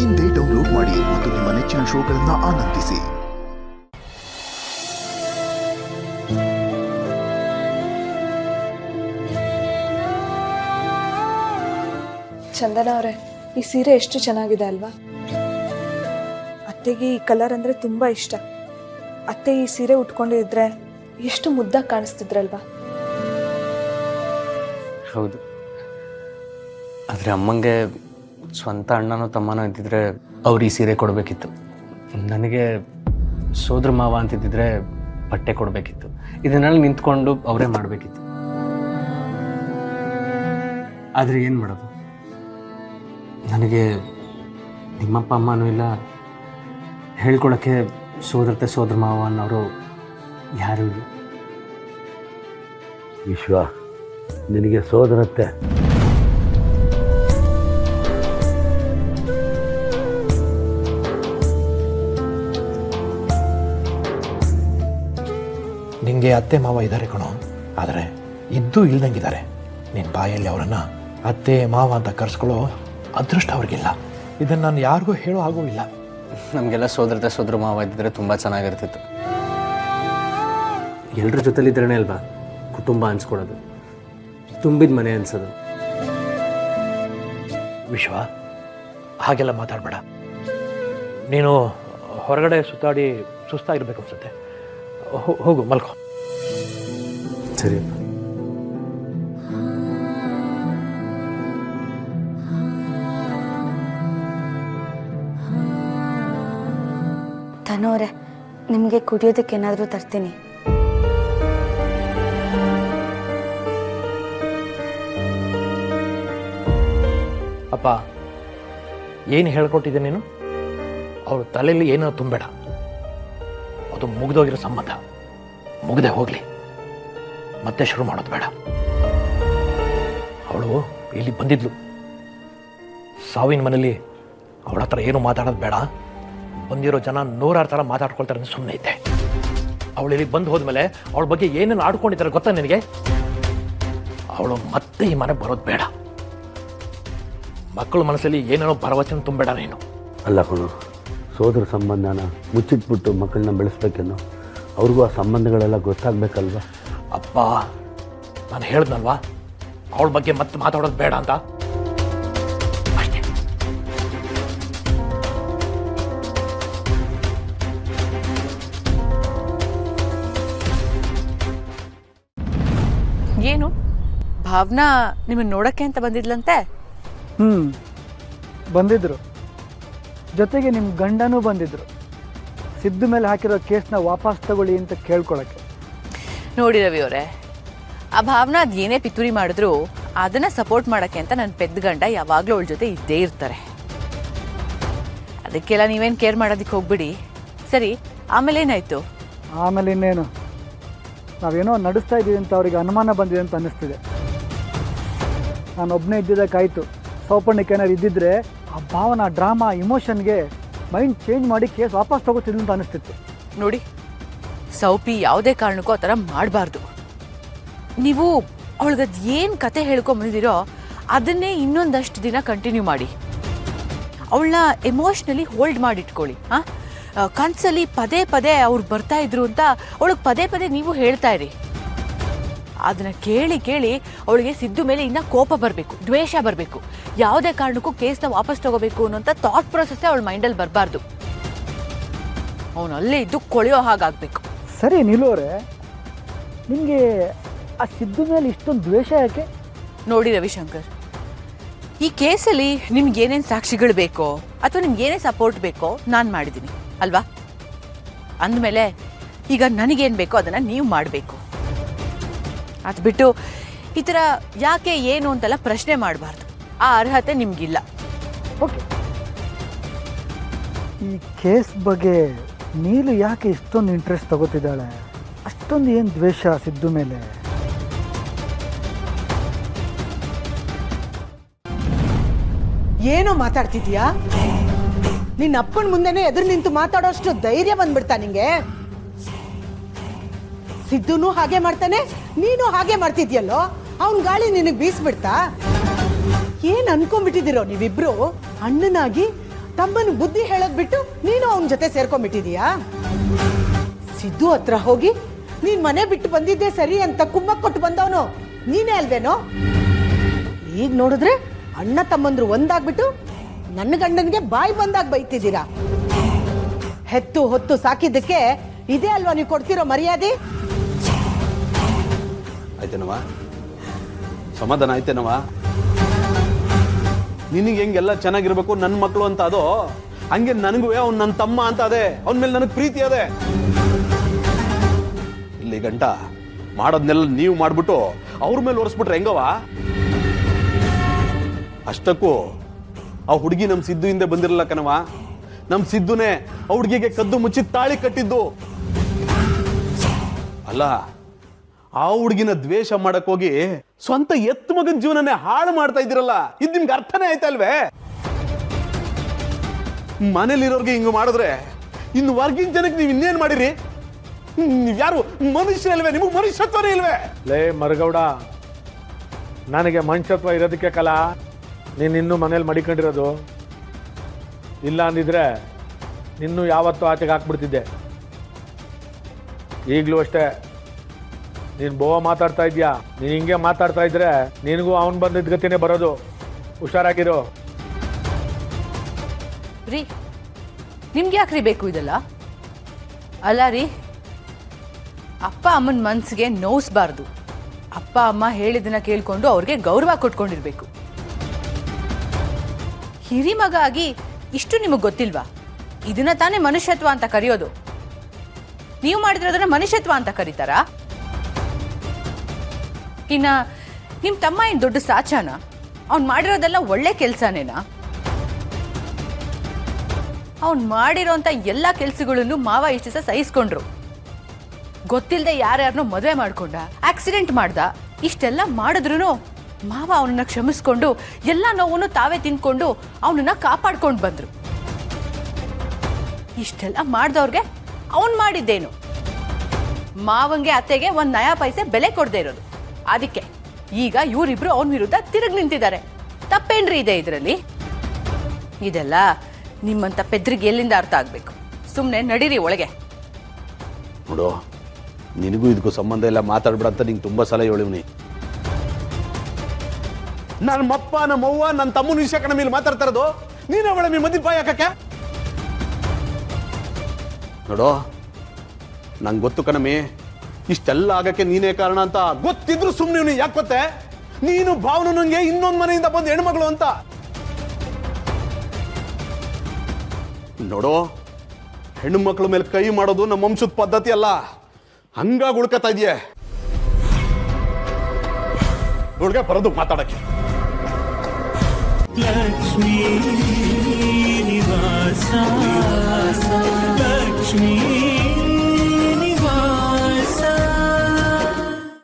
ಇಂದೇ ಡೌನ್ಲೋಡ್ ಮಾಡಿ ಮತ್ತು ನಿಮ್ಮ ನೆಚ್ಚಿನ ಶೋಗಳನ್ನು ಆನಂದಿಸಿ. ಚಂದನ ಅವರೇ, ಈ ಸೀರೆ ಎಷ್ಟು ಚೆನ್ನಾಗಿದೆ ಅಲ್ವಾ? ಅತ್ತೆಗೆ ಈ ಕಲರ್ ಅಂದರೆ ತುಂಬ ಇಷ್ಟ. ಅತ್ತೆ ಈ ಸೀರೆ ಉಟ್ಕೊಂಡಿದ್ರೆ ಎಷ್ಟು ಮುದ್ದಾಗಿ ಕಾಣಿಸ್ತಿದ್ರಲ್ವಾ? ಹೌದು, ಆದರೆ ಅಮ್ಮಂಗೆ ಸ್ವಂತ ಅಣ್ಣನೋ ತಮ್ಮನೋ ಇದ್ದಿದ್ರೆ ಅವ್ರು ಈ ಸೀರೆ ಕೊಡಬೇಕಿತ್ತು. ನನಗೆ ಸೋದರ ಮಾವ ಅಂತಿದ್ದಿದ್ರೆ ಬಟ್ಟೆ ಕೊಡಬೇಕಿತ್ತು. ಇದನ್ನೆಲ್ಲ ನಿಂತ್ಕೊಂಡು ಅವರೇ ಮಾಡಬೇಕಿತ್ತು. ಆದರೆ ಏನು ಮಾಡೋದು, ನನಗೆ ನಿಮ್ಮಪ್ಪ ಅಮ್ಮನೂ ಇಲ್ಲ, ಹೇಳ್ಕೊಳಕ್ಕೆ ಸೋದರ ಮಾವ ಅನ್ನೋರು ಯಾರೂ ಇಲ್ಲ. ವಿಶ್ವ, ನಿನಗೆ ಸೋದರತ್ತೆ. ನಿನಗೆ ಅತ್ತೆ ಮಾವ ಇದ್ದಾರೆ ಕಣೋ, ಆದರೆ ಇದ್ದೂ ಇಲ್ದಂಗಿದ್ದಾರೆ. ನಿನ್ನ ಬಾಯಲ್ಲಿ ಅವರನ್ನು ಅತ್ತೆ ಮಾವ ಅಂತ ಕರೆಸ್ಕೊಳ್ಳೋ ಅದೃಷ್ಟ ಅವ್ರಿಗಿಲ್ಲ. ಇದನ್ನು ನಾನು ಯಾರಿಗೂ ಹೇಳೋ ಹಾಗೂ ಇಲ್ಲ. ನಮಗೆಲ್ಲ ಸೋದರ ಮಾವ ಇದ್ದಿದ್ರೆ ತುಂಬ ಚೆನ್ನಾಗಿರ್ತಿತ್ತು. ಎಲ್ಲರ ಜೊತೆಲಿದ್ರೇ ಅಲ್ವಾ ಕುಟುಂಬ ಅನ್ಸ್ಕೊಡೋದು, ತುಂಬಿದ ಮನೆ ಅನ್ಸೋದು. ವಿಶ್ವ, ಹಾಗೆಲ್ಲ ಮಾತಾಡಬೇಡ. ನೀನು ಹೊರಗಡೆ ಸುತ್ತಾಡಿ ಸುಸ್ತಾಗಿರ್ಬೇಕು ಅನ್ಸುತ್ತೆ. ಹೋಗು ಮಲ್ಕೋ. ಸರಿ. ತನೋರೆ, ನಿಮಗೆ ಕುಡಿಯೋದಕ್ಕೆ ಏನಾದರೂ ತರ್ತೀನಿ. ಅಪ್ಪ, ಏನು ಹೇಳ್ಕೊಟ್ಟಿದ್ದೆ ನೀನು? ಅವ್ರ ತಲೆಯಲ್ಲಿ ಏನೋ ತುಂಬಬೇಡ. ಅದು ಮುಗ್ದೋಗಿರೋ ಸಂಬಂಧ ಮುಗ್ದೆ ಹೋಗಲಿ, ಮತ್ತೆ ಶುರು ಮಾಡೋದು ಬೇಡ. ಅವಳು ಇಲ್ಲಿ ಬಂದಿದ್ಲು, ಸಾವಿನ ಮನೇಲಿ ಅವಳ ಹತ್ರ ಏನು ಮಾತಾಡೋದು ಬೇಡ. ಬಂದಿರೋ ಜನ 100 ಥರ ಮಾತಾಡ್ಕೊಳ್ತಾರೆ ಅಂತ ಸುಮ್ಮನೆ ಇದ್ದೆ. ಅವಳು ಇಲ್ಲಿ ಬಂದು ಹೋದ್ಮೇಲೆ ಅವಳ ಬಗ್ಗೆ ಏನೇನು ಆಡ್ಕೊಂಡಿದ್ದಾರೆ ಗೊತ್ತಾ ನಿನಗೆ? ಅವಳು ಮತ್ತೆ ಈ ಮನೆಗೆ ಬರೋದು ಬೇಡ. ಮಕ್ಕಳ ಮನಸ್ಸಲ್ಲಿ ಏನೇನೋ ಭರವಸೆ ತುಂಬಬೇಡ ನೀನು. ಅಲ್ಲ ಕಣು, ಸೋದರ ಸಂಬಂಧನ ಮುಚ್ಚಿಟ್ಬಿಟ್ಟು ಮಕ್ಕಳನ್ನ ಬೆಳೆಸ್ಬೇಕೇನೋ, ಅವ್ರಿಗೂ ಆ ಸಂಬಂಧಗಳೆಲ್ಲ ಗೊತ್ತಾಗಬೇಕಲ್ವ? ಅಪ್ಪ, ನಾನು ಹೇಳ್ದಲ್ವಾ ಅವಳ ಬಗ್ಗೆ ಮತ್ತೆ ಮಾತಾಡೋದು ಬೇಡ ಅಂತ ಅಷ್ಟೇ. ಏನು ಭಾವನಾ ನಿಮ್ಮನ್ನ ನೋಡಕ್ಕೆ ಅಂತ ಬಂದಿದ್ಲಂತೆ? ಬಂದಿದ್ರು. ಜೊತೆಗೆ ನಿಮ್ಮ ಗಂಡನೂ ಬಂದಿದ್ರು. ಸಿದ್ದು ಮೇಲೆ ಹಾಕಿರೋ ಕೇಸ್ನ ವಾಪಸ್ ತಗೊಳ್ಳಿ ಅಂತ ಕೇಳ್ಕೊಳಕ್ಕೆ. ನೋಡಿ ರವಿ ಅವರೇ, ಆ ಭಾವನಾ ಅದು ಏನೇ ಪಿತೂರಿ ಮಾಡಿದ್ರು ಅದನ್ನ ಸಪೋರ್ಟ್ ಮಾಡಕ್ಕೆ ಅಂತ ನನ್ನ ಪೆದ್ದ ಗಂಡ ಯಾವಾಗಲೂ ಅವಳ ಜೊತೆ ಇದ್ದೇ ಇರ್ತಾರೆ. ಅದಕ್ಕೆಲ್ಲ ನೀವೇನು ಕೇರ್ ಮಾಡೋದಕ್ಕೆ ಹೋಗ್ಬಿಡಿ. ಸರಿ, ಆಮೇಲೆ ಏನಾಯ್ತು? ಆಮೇಲೆ ಇನ್ನೇನು, ನಾವೇನೋ ನಡೆಸ್ತಾ ಇದ್ದೀವಿ ಅಂತ ಅವ್ರಿಗೆ ಅನುಮಾನ ಬಂದಿದೆ ಅಂತ ಅನ್ನಿಸ್ತಿದೆ. ನಾನು ಒಬ್ಬನೇ ಇದ್ದಿದ್ದಕ್ಕಾಯ್ತು. ಸೌಪರ್ಣಕ್ಕೆ ಏನಾದ್ರು ಇದ್ದಿದ್ರೆ ಆ ಭಾವನಾ ಡ್ರಾಮಾ ಇಮೋಷನ್ಗೆ ಮೈಂಡ್ ಚೇಂಜ್ ಮಾಡಿ ಕೇಸ್ ವಾಪಸ್ ತಗೋತಿದ್ಲು ಅಂತ ಅನಿಸ್ತಿತ್ತು. ನೋಡಿ, ಸೌಪಿ ಯಾವುದೇ ಕಾರಣಕ್ಕೂ ಆ ಥರ ಮಾಡಬಾರ್ದು. ನೀವು ಅವಳಿಗದು ಏನು ಕತೆ ಹೇಳ್ಕೊಂಬಂದಿದ್ದೀರೋ ಅದನ್ನೇ ಇನ್ನೊಂದಷ್ಟು ದಿನ ಕಂಟಿನ್ಯೂ ಮಾಡಿ. ಅವಳನ್ನ ಎಮೋಷ್ನಲಿ ಹೋಲ್ಡ್ ಮಾಡಿಟ್ಕೊಳ್ಳಿ. ಕನಸಲ್ಲಿ ಪದೇ ಪದೇ ಅವ್ರು ಬರ್ತಾ ಇದ್ರು ಅಂತ ಅವಳಿಗೆ ಪದೇ ಪದೇ ನೀವು ಹೇಳ್ತಾ ಇರಿ. ಅದನ್ನು ಕೇಳಿ ಕೇಳಿ ಅವಳಿಗೆ ಸಿದ್ದು ಮೇಲೆ ಇನ್ನೂ ಕೋಪ ಬರಬೇಕು, ದ್ವೇಷ ಬರಬೇಕು. ಯಾವುದೇ ಕಾರಣಕ್ಕೂ ಕೇಸ್ನ ವಾಪಸ್ ತಗೋಬೇಕು ಅನ್ನೋಂಥ ಥಾಟ್ ಪ್ರೊಸೆಸ್ಸೇ ಅವಳ ಮೈಂಡಲ್ಲಿ ಬರಬಾರ್ದು. ಅವನು ಅಲ್ಲೇ ಇದ್ದು ಕೊಳೆಯೋ ಹಾಗಾಗಬೇಕು. ಸರಿ ನಿಲುವರೆ, ನಿಮಗೆ ಆ ಸಿದ್ದು ಮೇಲೆ ಇಷ್ಟೊಂದು ದ್ವೇಷ ಯಾಕೆ? ನೋಡಿ ರವಿಶಂಕರ್, ಈ ಕೇಸಲ್ಲಿ ನಿಮ್ಗೆ ಏನೇನು ಸಾಕ್ಷಿಗಳು ಬೇಕೋ ಅಥವಾ ನಿಮ್ಗೆ ಏನೇ ಸಪೋರ್ಟ್ ಬೇಕೋ ನಾನು ಮಾಡಿದ್ದೀನಿ ಅಲ್ವಾ? ಅಂದಮೇಲೆ ಈಗ ನನಗೇನು ಬೇಕೋ ಅದನ್ನು ನೀವು ಮಾಡಬೇಕು. ಅದು ಬಿಟ್ಟು ಈ ಥರ ಯಾಕೆ ಏನು ಅಂತೆಲ್ಲ ಪ್ರಶ್ನೆ ಮಾಡಬಾರ್ದು. ಆ ಅರ್ಹತೆ ನಿಮಗಿಲ್ಲ. ಓಕೆ, ಈ ಕೇಸ್ ಬಗ್ಗೆ ನೀಲು ಯಾಕೆ ಇಷ್ಟೊಂದು ಇಂಟ್ರೆಸ್ಟ್ ತಗೋತಿದ್ದಾಳೆ? ಅಷ್ಟೊಂದು ಏನು ದ್ವೇಷ ಸಿದ್ದು ಮೇಲೆ? ಏನೋ ಮಾತಾಡ್ತಿದ್ಯಾ? ನಿನ್ನ ಅಪ್ಪನ ಮುಂದೆನೆ ಎದುರು ನಿಂತು ಮಾತಾಡೋಷ್ಟು ಧೈರ್ಯ ಬಂದ್ಬಿಡ್ತಾ ನಿಂಗೆ? ಸಿದ್ದುನು ಹಾಗೆ ಮಾಡ್ತಾನೆ, ನೀನು ಹಾಗೆ ಮಾಡ್ತಿದ್ಯಲ್ಲೋ. ಅವನ್ ಗಾಳಿ ನಿನಗೆ ಬೀಸ್ಬಿಡ್ತಾ? ಏನ್ ಅನ್ಕೊಂಡ್ಬಿಟ್ಟಿದಿರೋ ನೀವಿಬ್ರು? ಅಣ್ಣನಾಗಿ ತಮ್ಮನ ಬುದ್ಧಿ ಹೇಳೋದ್ ಬಿಟ್ಟು ನೀನು ಅವನ ಜೊತೆ ಸೇರ್ಕೊಂಡ್ಬಿಟ್ಟಿದೀಯಾ? ಸಿದ್ದು ಹತ್ರ ಹೋಗಿ ನೀನ್ ಮನೆ ಬಿಟ್ಟು ಬಂದಿದ್ದೆ ಸರಿ ಅಂತ ಕುಮ್ಮಕ್ ಕೊಟ್ಟು ಬಂದವನು ನೀನೇ ಅಲ್ವೇನೋ? ಈಗ ನೋಡಿದ್ರೆ ಅಣ್ಣ ತಮ್ಮಂದ್ರು ಒಂದಾಗ್ಬಿಟ್ಟು ನನ್ನ ಗಂಡನಿಗೆ ಬಾಯಿ ಬಂದಾಗ ಬೈತಿದ್ದೀರಾ. ಹೆತ್ತು ಹೊತ್ತು ಸಾಕಿದ್ದಕ್ಕೆ ಇದೇ ಅಲ್ವಾ ನೀವು ಕೊಡ್ತಿರೋ ಮರ್ಯಾದೆ? ಆಯ್ತೇನವ, ಸಮಾಧಾನ ಆಯ್ತೇನವ? ನಿನಗೆ ಹೆಂಗೆಲ್ಲ ಚೆನ್ನಾಗಿರ್ಬೇಕು ನನ್ನ ಮಕ್ಕಳು ಅಂತ ಅದೋ ಹಂಗೆ ನನಗೂ ಅವ್ನು ನನ್ನ ತಮ್ಮ ಅಂತ ಅದೇ, ಅವನ ಮೇಲೆ ನನಗೆ ಪ್ರೀತಿ ಅದೇ. ಇಲ್ಲಿ ಗಂಟ ಮಾಡೋದ್ನೆಲ್ಲ ನೀವು ಮಾಡ್ಬಿಟ್ಟು ಅವ್ರ ಮೇಲೆ ಒರೆಸ್ಬಿಟ್ರೆ ಹೆಂಗವ? ಅಷ್ಟಕ್ಕೂ ಆ ಹುಡುಗಿ ನಮ್ಮ ಸಿದ್ದು ಹಿಂದೆ ಬಂದಿರಲ್ಲ ಕಣವ. ನಮ್ಮ ಸಿದ್ದುನೇ ಆ ಹುಡುಗಿಗೆ ಕದ್ದು ಮುಚ್ಚಿ ತಾಳಿ ಕಟ್ಟಿದ್ದು ಅಲ್ಲ. ಆ ಹುಡುಗಿನ ದ್ವೇಷ ಮಾಡಕ್ ಹೋಗಿ ಸ್ವಂತ ಎತ್ತು ಮಗನ ಜೀವನನೇ ಹಾಳು ಮಾಡ್ತಾ ಇದ್ದೀರಲ್ಲ, ಇದು ನಿಮ್ಗೆ ಅರ್ಥನೇ ಆಯ್ತಲ್ವೇ? ಮನೇಲಿರೋರ್ಗೆ ಹಿಂಗ ಮಾಡಿದ್ರೆ ಇನ್ನು ಹೊರ್ಗಿನ ಜನಕ್ಕೆ ನೀವು ಇನ್ನೇನ್ ಮಾಡಿರಿ? ನೀವ್ ಯಾರು ಮನುಷ್ಯ ಇಲ್ವೇ? ನಿಮಗೆ ಮನುಷ್ಯತ್ವನೇ ಇಲ್ವೇ? ಲೇ ಮರಗೌಡ, ನನಗೆ ಮನುಷ್ಯತ್ವ ಇರೋದಕ್ಕೆ ಕಲ ನೀನು ಇನ್ನೂ ಮನೇಲಿ ಮಡಿಕೊಂಡಿರೋದು. ಇಲ್ಲ ಅಂದಿದ್ರೆ ನಿನ್ನೂ ಯಾವತ್ತೂ ಆಚೆಗೆ ಹಾಕ್ಬಿಡ್ತಿದ್ದೆ. ಈಗಲೂ ಅಷ್ಟೇ, ನೀನು ಬೋವ ಮಾತಾಡ್ತಾ ಇದೆಯಾ, ನೀನು ಹಿಂಗೆ ಮಾತಾಡ್ತಾ ಇದ್ರೆ ನಿನಗೂ ಅವನು ಬಂದಿದ್ದ ಗತಿನೇ ಬರೋದು. ಹುಷಾರಾಗಿರೋ. ರೀ, ನಿಮ್ಗೆ ಯಾಕ್ರಿ ಬೇಕು ಇದೆಲ್ಲ? ಅಲ್ಲ ರೀ, ಅಪ್ಪ ಅಮ್ಮನ ಮನಸ್ಸಿಗೆ ನೋಯಿಸ್ಬಾರ್ದು. ಅಪ್ಪ ಅಮ್ಮ ಹೇಳಿದ್ದನ್ನ ಕೇಳ್ಕೊಂಡು ಅವ್ರಿಗೆ ಗೌರವ ಕೊಟ್ಕೊಂಡಿರ್ಬೇಕು. ಹಿರಿಮಗ ಆಗಿ ಇಷ್ಟು ನಿಮಗೆ ಗೊತ್ತಿಲ್ವಾ? ಇದನ್ನ ತಾನೇ ಮನುಷ್ಯತ್ವ ಅಂತ ಕರೆಯೋದು. ನೀವು ಮಾಡಿದ್ರೆ ಅದನ್ನ ಮನುಷ್ಯತ್ವ ಅಂತ ಕರೀತಾರಾ? ಇನ್ನ ನಿಮ್ಮ ತಮ್ಮ ಏನು ದೊಡ್ಡ ಸಾಚಾನ? ಅವ್ನು ಮಾಡಿರೋದೆಲ್ಲ ಒಳ್ಳೆ ಕೆಲಸನೇನಾ? ಅವ್ನು ಮಾಡಿರೋಂಥ ಎಲ್ಲ ಕೆಲಸಗಳನ್ನು ಮಾವ ಇಷ್ಟು ದಿವಸ ಸಹಿಸ್ಕೊಂಡ್ರು. ಗೊತ್ತಿಲ್ಲದೆ ಯಾರ್ಯಾರನ್ನೋ ಮದುವೆ ಮಾಡ್ಕೊಂಡ, ಆಕ್ಸಿಡೆಂಟ್ ಮಾಡ್ದ, ಇಷ್ಟೆಲ್ಲ ಮಾಡಿದ್ರು ಮಾವ ಅವನನ್ನ ಕ್ಷಮಿಸ್ಕೊಂಡು ಎಲ್ಲ ನೋವನ್ನು ತಾವೇ ತಿಂದ್ಕೊಂಡು ಅವನನ್ನ ಕಾಪಾಡ್ಕೊಂಡು ಬಂದ್ರು. ಇಷ್ಟೆಲ್ಲ ಮಾಡ್ದವ್ರಿಗೆ ಅವನು ಮಾಡಿದ್ದೇನು? ಮಾವಂಗೆ ಅತ್ತೆಗೆ ಒಂದು ನಯಾ ಪೈಸೆ ಬೆಲೆ ಕೊಡದೆ ಇರೋದು. ಅದಕ್ಕೆ ಈಗ ಇವರಿಬ್ರು ಅವನ ವಿರುದ್ಧ ತಿರುಗಿ ನಿಂತಿದ್ದಾರೆ. ತಪ್ಪೇನ್ರಿ ಇದೆ ಇದರಲ್ಲಿ? ಇದೆಲ್ಲ ನಿಮ್ಮಂತ ಪೆದ್ರಿಗೆ ಎಲ್ಲಿಂದ ಅರ್ಥ ಆಗ್ಬೇಕು? ಸುಮ್ಮನೆ ನಡೀರಿ ಒಳಗೆ. ನೋಡು, ನಿನಗೂ ಇದಕ್ಕೂ ಸಂಬಂಧ ಇಲ್ಲ, ಮಾತಾಡ್ಬಿಡ ಅಂತ ನಿಂಗೆ ತುಂಬಾ ಸಲ ಹೇಳಿವ್ನಿ. ನಮ್ಮಪ್ಪ ನಮ್ಮವ್ವ ನನ್ನ ತಮ್ಮನ ವಿಷಯ ಕಣ ಮೇಲೆ ಮಾತಾಡ್ತಾ ಇರೋದು, ನೀನು ಅವಳ ಮೇ ಮದ್ಯ ಬಾಯ್ ಹಾಕಕ್ಕೆ? ನೋಡು, ನಂಗೆ ಗೊತ್ತು ಕಣಮಿ, ಇಷ್ಟೆಲ್ಲ ಆಗಕ್ಕೆ ನೀನೇ ಕಾರಣ ಅಂತ ಗೊತ್ತಿದ್ರು ಸುಮ್ಮನೆ ಯಾಕೆ ಗೊತ್ತೆ? ನೀನು ಭಾವನ ನಂಗೆ ಇನ್ನೊಂದು ಮನೆಯಿಂದ ಬಂದು ಹೆಣ್ಮಗಳು ಅಂತ. ನೋಡು, ಹೆಣ್ಣು ಮಕ್ಕಳ ಮೇಲೆ ಕೈ ಮಾಡೋದು ನಮ್ಮ ವಂಶದ ಪದ್ಧತಿ ಅಲ್ಲ. ಹಂಗಾಗಿ ಉಳ್ಕತಾ ಇದೆಯೇ ಹುಡುಗ ಬರೋದು ಮಾತಾಡಕ್ಕೆ. ಲಕ್ಷ್ಮೀ ನಿವಾಸ ಲಕ್ಷ್ಮೀ